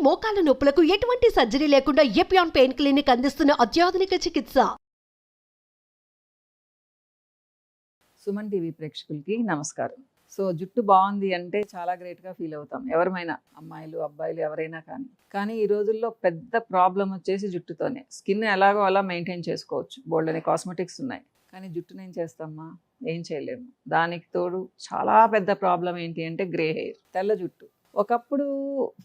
మోకాల నొప్పులకు ఎటువంటి సర్జరీ లేకుండా ఎపియాన్ పెయిన్ క్లినిక్ అందిస్తున్న అత్యాధునిక చికిత్స. సుమన్ టీవీ ప్రేక్షకులకి నమస్కారం. సో జుట్టు బాగుంది అంటే చాలా గ్రేట్గా ఫీల్ అవుతాం, ఎవరమైనా, అమ్మాయిలు అబ్బాయిలు ఎవరైనా కానీ ఈ రోజుల్లో పెద్ద ప్రాబ్లం వచ్చేసి జుట్టుతోనే. స్కిన్ ఎలాగో అలా మెయింటైన్ చేసుకోవచ్చు, బోల్డని కాస్మెటిక్స్ ఉన్నాయి, కానీ జుట్టును ఏం చేస్తామా, ఏం చేయలేము. దానికి తోడు చాలా పెద్ద ప్రాబ్లం ఏంటి అంటే గ్రే హెయిర్, తెల్ల జుట్టు. ఒకప్పుడు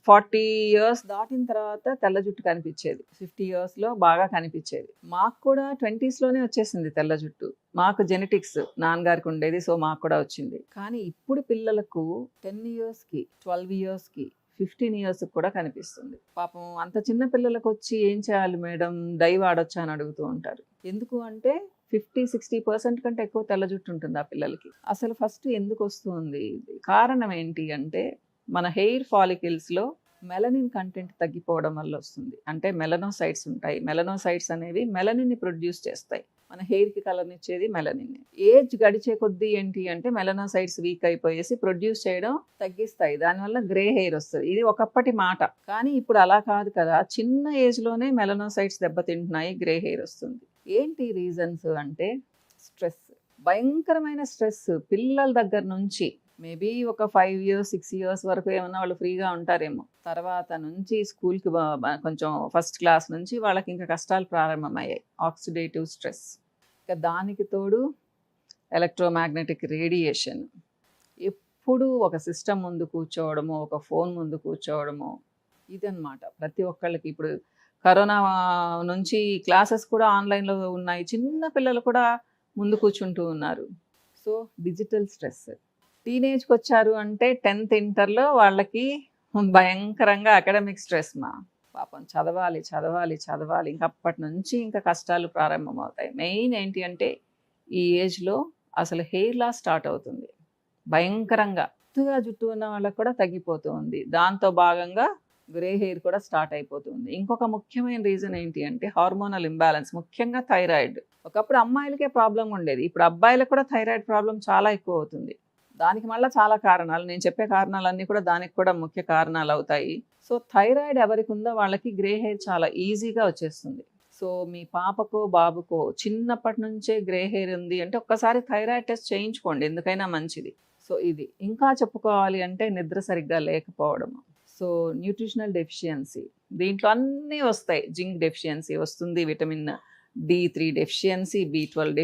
40 years దాటిన తర్వాత తెల్ల జుట్టు కనిపించేది, 50 yearsలో బాగా కనిపించేది. మాకు కూడా 20sలోనే వచ్చేసింది తెల్ల జుట్టు. మాకు జెనెటిక్స్ నాన్నగారికి ఉండేది, సో మాకు కూడా వచ్చింది. కానీ ఇప్పుడు పిల్లలకు 10 yearsకి 12 yearsకి 15 yearsకి కూడా కనిపిస్తుంది. పాపం అంత చిన్న పిల్లలకు వచ్చి ఏం చేయాలి మేడం, డై వాడొచ్చా అని అడుగుతూ ఉంటారు. ఎందుకు అంటే 50-60% కంటే ఎక్కువ తెల్ల జుట్టు ఉంటుంది ఆ పిల్లలకి. అసలు ఫస్ట్ ఎందుకు వస్తుంది, కారణం ఏంటి అంటే మన హెయిర్ ఫాలికల్స్లో మెలనిన్ కంటెంట్ తగ్గిపోవడం వల్ల వస్తుంది. అంటే మెలనోసైట్స్ ఉంటాయి. మెలనోసైట్స్ అనేవి మెలనిన్ని ప్రొడ్యూస్ చేస్తాయి. మన హెయిర్కి కలర్నిచ్చేది మెలనిన్. ఏజ్ గడిచే కొద్దీ ఏంటి అంటే మెలనోసైట్స్ వీక్ అయిపోయేసి ప్రొడ్యూస్ చేయడం తగ్గిస్తాయి. దానివల్ల గ్రే హెయిర్ వస్తుంది. ఇది ఒకప్పటి మాట, కానీ ఇప్పుడు అలా కాదు కదా. చిన్న ఏజ్లోనే మెలనోసైట్స్ దెబ్బతింటున్నాయి, గ్రే హెయిర్ వస్తుంది. ఏంటి రీజన్స్ అంటే స్ట్రెస్, భయంకరమైన స్ట్రెస్. పిల్లల దగ్గర నుంచి మేబీ ఒక 5 years 6 years వరకు ఏమన్నా వాళ్ళు ఫ్రీగా ఉంటారేమో, తర్వాత నుంచి స్కూల్కి కొంచెం ఫస్ట్ క్లాస్ నుంచి వాళ్ళకి ఇంకా కష్టాలు ప్రారంభమయ్యాయి. ఆక్సిడేటివ్ స్ట్రెస్, ఇక దానికి తోడు ఎలక్ట్రోమాగ్నెటిక్ రేడియేషన్. ఎప్పుడు ఒక సిస్టమ్ ముందు కూర్చోవడమో, ఒక ఫోన్ ముందు కూర్చోవడమో, ఇదన్నమాట ప్రతి ఒక్కళ్ళకి. ఇప్పుడు కరోనా నుంచి క్లాసెస్ కూడా ఆన్లైన్లో ఉన్నాయి, చిన్న పిల్లలు కూడా ముందు కూర్చుంటూ ఉన్నారు. So digital stress. టీనేజ్కి వచ్చారు అంటే 10th ఇంటర్లో వాళ్ళకి భయంకరంగా అకాడమిక్ స్ట్రెస్. పాపం చదవాలి చదవాలి చదవాలి, ఇంక అప్పటి నుంచి ఇంకా కష్టాలు ప్రారంభమవుతాయి. మెయిన్ ఏంటి అంటే ఈ ఏజ్లో అసలు హెయిర్ లాస్ స్టార్ట్ అవుతుంది భయంకరంగా. కొత్తగా జుట్టు ఉన్న వాళ్ళకి కూడా తగ్గిపోతూ ఉంది. దాంతో భాగంగా గ్రే హెయిర్ కూడా స్టార్ట్ అయిపోతుంది. ఇంకొక ముఖ్యమైన రీజన్ ఏంటి అంటే హార్మోనల్ ఇంబ్యాలెన్స్, ముఖ్యంగా థైరాయిడ్. ఒకప్పుడు అమ్మాయిలకే ప్రాబ్లం ఉండేది, ఇప్పుడు అబ్బాయిలకు కూడా థైరాయిడ్ ప్రాబ్లం చాలా ఎక్కువ అవుతుంది. దానికి మళ్ళీ చాలా కారణాలు, నేను చెప్పే కారణాలన్నీ కూడా దానికి కూడా ముఖ్య కారణాలు అవుతాయి. సో థైరాయిడ్ ఎవరికి ఉందో వాళ్ళకి గ్రే హెయిర్ చాలా ఈజీగా వచ్చేస్తుంది. సో మీ పాపకో బాబుకో చిన్నప్పటి నుంచే గ్రే హెయిర్ ఉంది అంటే ఒక్కసారి థైరాయిడ్ టెస్ట్ చేయించుకోండి, ఎందుకైనా మంచిది. సో ఇది. ఇంకా చెప్పుకోవాలి అంటే నిద్ర సరిగ్గా లేకపోవడం, సో న్యూట్రిషనల్ డెఫిషియన్సీ, దీంట్లో అన్నీ వస్తాయి. జింక్ డెఫిషియన్సీ వస్తుంది, vitamin D3 deficiency, B12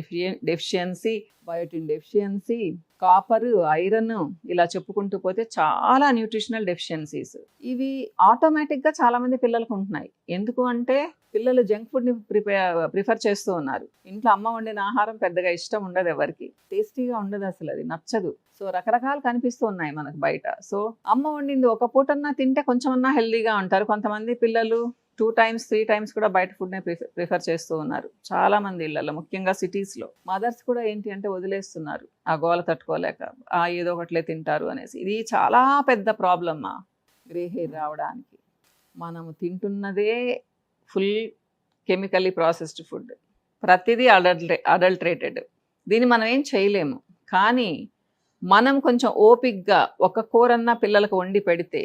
deficiency, biotin deficiency, copper, iron, ఇలా చెప్పుకుంటూ పోతే చాలా న్యూట్రిషనల్ డెఫిషియన్సీస్. ఇవి ఆటోమేటిక్గా చాలామంది పిల్లలకు ఉంటున్నాయి. ఎందుకు అంటే పిల్లలు జంక్ ఫుడ్ని ప్రిఫర్ చేస్తూ ఉన్నారు. ఇంట్లో అమ్మ వండిన ఆహారం పెద్దగా ఇష్టం ఉండదు ఎవరికి, టేస్టీగా ఉండదు, అసలు అది నచ్చదు. సో రకరకాలు కనిపిస్తూ ఉన్నాయి మనకు బయట. సో అమ్మ వండింది ఒక పూటన్నా తింటే కొంచెమన్నా హెల్దీగా ఉంటారు. కొంతమంది పిల్లలు 2 times 3 times కూడా బయట ఫుడ్నే ప్రిఫర్ చేస్తూ ఉన్నారు చాలా మంది ఇళ్లలో, ముఖ్యంగా సిటీస్లో. మదర్స్ కూడా ఏంటి అంటే వదిలేస్తున్నారు, ఆ గోల తట్టుకోలేక ఏదో ఒకట్లే తింటారు అనేసి. ఇది చాలా పెద్ద ప్రాబ్లమ్మా గ్రే హెయిర్ రావడానికి. మనము తింటున్నదే ఫుల్ కెమికల్లీ ప్రాసెస్డ్ ఫుడ్, ప్రతిదీ అడల్ట్రేటెడ్. దీన్ని మనం ఏం చేయలేము. కానీ మనం కొంచెం ఓపిక్గా ఒక కూరన్నా పిల్లలకు వండి పెడితే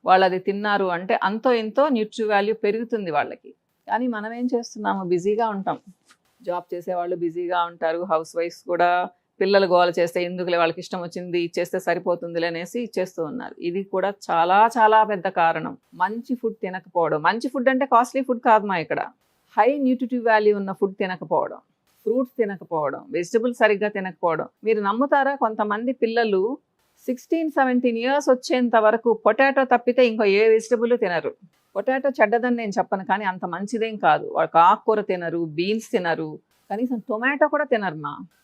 వాళ్ళు అది తిన్నారు అంటే అంతో ఎంతో న్యూట్రి వాల్యూ పెరుగుతుంది వాళ్ళకి. కానీ మనం ఏం చేస్తున్నాము, బిజీగా ఉంటాం. జాబ్ చేసేవాళ్ళు బిజీగా ఉంటారు, హౌస్ వైఫ్స్ కూడా పిల్లలు గోల చేస్తే ఎందుకులే వాళ్ళకి ఇష్టం వచ్చింది ఇచ్చేస్తే సరిపోతుందిలే అనేసి ఇచ్చేస్తూ ఉన్నారు. ఇది కూడా చాలా చాలా పెద్ద కారణం. మంచి ఫుడ్ తినకపోవడం. మంచి ఫుడ్ అంటే కాస్ట్లీ ఫుడ్ కాదు ఇక్కడ, హై న్యూట్రిటివ్ వాల్యూ ఉన్న ఫుడ్ తినకపోవడం, ఫ్రూట్స్ తినకపోవడం, వెజిటబుల్స్ సరిగ్గా తినకపోవడం. మీరు నమ్ముతారా, కొంతమంది పిల్లలు 16-17 years వచ్చేంత వరకు పొటాటో తప్పితే ఇంకో ఏ వెజిటబుల్ తినరు. పొటాటో చెడ్డదని నేను చెప్పను, కానీ అంత మంచిదేం కాదు. వాళ్ళకి ఆకుకూర తినరు, బీన్స్ తినరు, కనీసం టొమాటో కూడా తినరు.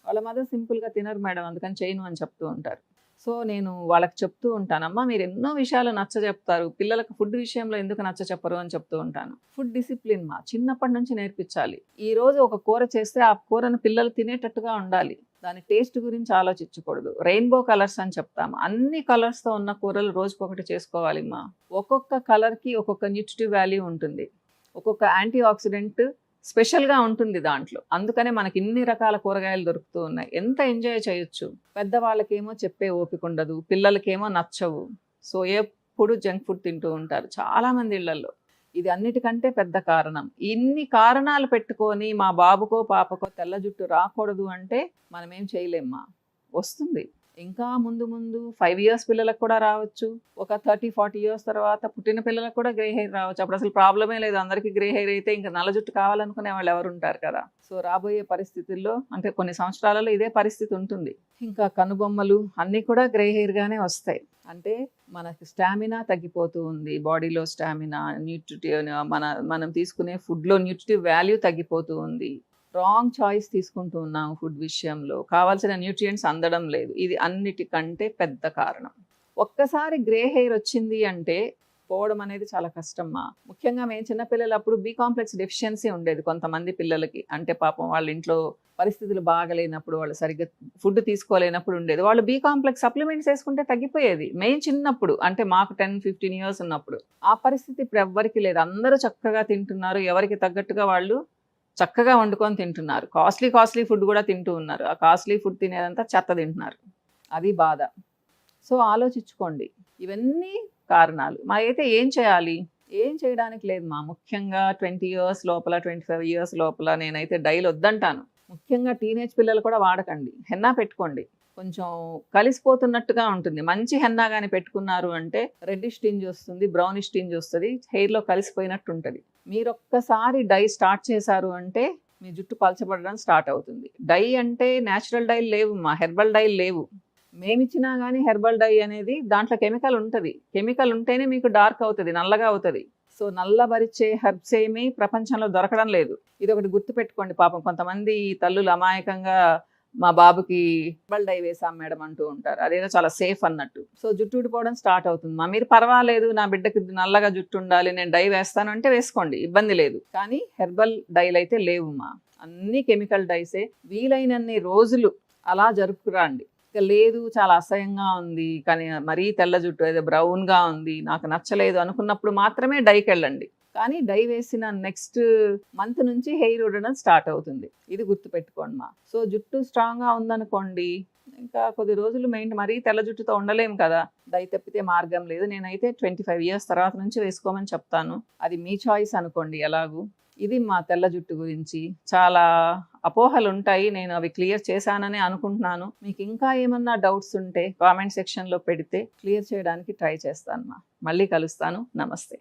వాళ్ళ మదర్ సింపుల్గా తినరు మేడం, అందుకని చేయను అని చెప్తూ ఉంటారు. సో నేను వాళ్ళకి చెప్తూ ఉంటానమ్మా, మీరు ఎన్నో విషయాలు నచ్చ చెప్తారు, పిల్లలకు ఫుడ్ విషయంలో ఎందుకు నచ్చ చెప్పరు అని చెప్తూ ఉంటాను. ఫుడ్ డిసిప్లిన్ చిన్నప్పటి నుంచి నేర్పించాలి. ఈ రోజు ఒక కూర చేస్తే ఆ కూరను పిల్లలు తినేటట్టుగా ఉండాలి, దాని టేస్ట్ గురించి ఆలోచించకూడదు. రెయిన్బో కలర్స్ అని చెప్తాము, అన్ని కలర్స్తో ఉన్న కూరలు రోజుకొకటి చేసుకోవాలి. ఒక్కొక్క కలర్కి ఒక్కొక్క న్యూట్రిటివ్ వాల్యూ ఉంటుంది, ఒక్కొక్క యాంటీ ఆక్సిడెంట్ స్పెషల్గా ఉంటుంది దాంట్లో. అందుకనే మనకి ఇన్ని రకాల కూరగాయలు దొరుకుతూ ఉన్నాయి, ఎంత ఎంజాయ్ చేయొచ్చు. పెద్దవాళ్ళకేమో చెప్పే ఓపిక ఉండదు, పిల్లలకేమో నచ్చవు. సో ఎప్పుడు జంక్ ఫుడ్ తింటూ ఉంటారు చాలా మంది ఇళ్లలో. ఇది అన్నిటికంటే పెద్ద కారణం. ఇన్ని కారణాలు పెట్టుకొని మా బాబుకో పాపకో తెల్ల జుట్టు రాకూడదు అంటే మనం ఏం చేయలేమ్మా. వస్తుంది. ఇంకా ముందు ముందు 5 ఇయర్స్ పిల్లలకు కూడా రావచ్చు. ఒక 30-40 ఇయర్స్ తర్వాత పుట్టిన పిల్లలకు కూడా గ్రే హెయిర్ రావచ్చు. అప్పుడు అసలు ప్రాబ్లమే లేదు. అందరికీ గ్రే హెయిర్ అయితే ఇంకా నల్ల జుట్టు కావాలనుకునే వాళ్ళు ఎవరు ఉంటారు కదా. సో రాబోయే పరిస్థితుల్లో అంటే కొన్ని సంవత్సరాలలో ఇదే పరిస్థితి ఉంటుంది. ఇంకా కనుబొమ్మలు అన్నీ కూడా గ్రే హెయిర్గానే వస్తాయి. అంటే మనకి స్టామినా తగ్గిపోతూ ఉంది. బాడీలో స్టామినా, న్యూట్రిటివ్ మనం తీసుకునే ఫుడ్లో న్యూట్రిటివ్ వాల్యూ తగ్గిపోతూ ఉంది. రాంగ్ చాయిస్ తీసుకుంటూ ఉన్నాం ఫుడ్ విషయంలో. కావాల్సిన న్యూట్రియంట్స్ అందడం లేదు. ఇది అన్నిటికంటే పెద్ద కారణం. ఒక్కసారి గ్రే హెయిర్ వచ్చింది అంటే పోవడం అనేది చాలా కష్టమ్మా. ముఖ్యంగా మేము చిన్నపిల్లలప్పుడు బి కాంప్లెక్స్ డెఫిషియన్సీ ఉండేది కొంతమంది పిల్లలకి. అంటే పాపం వాళ్ళ ఇంట్లో పరిస్థితులు బాగలేనప్పుడు, వాళ్ళు సరిగ్గా ఫుడ్ తీసుకోలేనప్పుడు ఉండేది. వాళ్ళు బి కాంప్లెక్స్ సప్లిమెంట్స్ వేసుకుంటే తగ్గిపోయేది. మేము చిన్నప్పుడు అంటే మాకు 10-15 ఇయర్స్ ఉన్నప్పుడు. ఆ పరిస్థితి ఇప్పుడు ఎవ్వరికి లేదు. అందరూ చక్కగా తింటున్నారు. ఎవరికి తగ్గట్టుగా వాళ్ళు చక్కగా వండుకొని తింటున్నారు. కాస్ట్లీ ఫుడ్ కూడా తింటూ ఉన్నారు. ఆ కాస్ట్లీ ఫుడ్ తినేదంతా చెత్త తింటున్నారు. అది బాధ. సో ఆలోచించుకోండి. ఇవన్నీ కారణాలు. అయితే ఏం చేయాలి? ఏం చేయడానికి లేదు మా. ముఖ్యంగా 20 ఇయర్స్ లోపల, 25 ఇయర్స్ లోపల నేనైతే డైలు వద్దంటాను. ముఖ్యంగా టీనేజ్ పిల్లలు కూడా వాడకండి. హెన్నా పెట్టుకోండి. కొంచెం కలిసిపోతున్నట్టుగా ఉంటుంది. మంచి హెన్నా కానీ పెట్టుకున్నారు అంటే రెడ్డిష్ టింజ్ వస్తుంది, బ్రౌనిష్ టింజ్ వస్తుంది, హెయిర్లో కలిసిపోయినట్టు ఉంటుంది. మీరు ఒక్కసారి డై స్టార్ట్ చేశారు అంటే మీ జుట్టు పలచబడడం స్టార్ట్ అవుతుంది. డై అంటే న్యాచురల్ డైలు లేవు మా, హెర్బల్ డైలు లేవు. మేమిచ్చినా కానీ హెర్బల్ డై అనేది దాంట్లో కెమికల్ ఉంటుంది. కెమికల్ ఉంటేనే మీకు డార్క్ అవుతుంది, నల్లగా అవుతుంది. సో నల్లబరిచే హెర్బ్స్ ఏమీ ప్రపంచంలో దొరకడం లేదు. ఇది ఒకటి గుర్తుపెట్టుకోండి. పాపం కొంతమంది తల్లులు అమాయకంగా మా బాబుకి హెర్బల్ డై వేసాం మేడం అంటూ ఉంటారు. అదేదో చాలా సేఫ్ అన్నట్టు. సో జుట్టు ఊడిపోవడం స్టార్ట్ అవుతుంది. మా మీరు పర్వాలేదు, నా బిడ్డకి నల్లగా జుట్టు ఉండాలి, నేను డై వేస్తాను అంటే వేసుకోండి, ఇబ్బంది లేదు. కానీ హెర్బల్ డైలు అయితే లేవు మా. అన్ని కెమికల్ డైసే. వీలైనన్ని రోజులు అలా జరుపుకురండి. ఇక లేదు చాలా అసహ్యంగా ఉంది, కానీ మరీ తెల్ల జుట్టు ఏదో బ్రౌన్గా ఉంది, నాకు నచ్చలేదు అనుకున్నప్పుడు మాత్రమే డైకి వెళ్ళండి. కానీ డై వేసిన నెక్స్ట్ మంత్ నుంచి హెయిర్ ఊడడం స్టార్ట్ అవుతుంది. ఇది గుర్తుపెట్టుకోండి మా. సో జుట్టు స్ట్రాంగ్గా ఉందనుకోండి, ఇంకా కొద్ది రోజులు మరీ తెల్ల జుట్టుతో ఉండలేము కదా. డై తప్పితే మార్గం లేదు. నేనైతే 25 ఇయర్స్ తర్వాత నుంచి వేసుకోమని చెప్తాను. అది మీ చాయిస్ అనుకోండి ఎలాగూ. ఇది మా తెల్ల జుట్టు గురించి. చాలా అపోహలు ఉంటాయి, నేను అవి క్లియర్ చేశానని అనుకుంటున్నాను. మీకు ఇంకా ఏమన్నా డౌట్స్ ఉంటే కామెంట్ సెక్షన్లో పెడితే క్లియర్ చేయడానికి ట్రై చేస్తాను మా. మళ్ళీ కలుస్తాను. నమస్తే.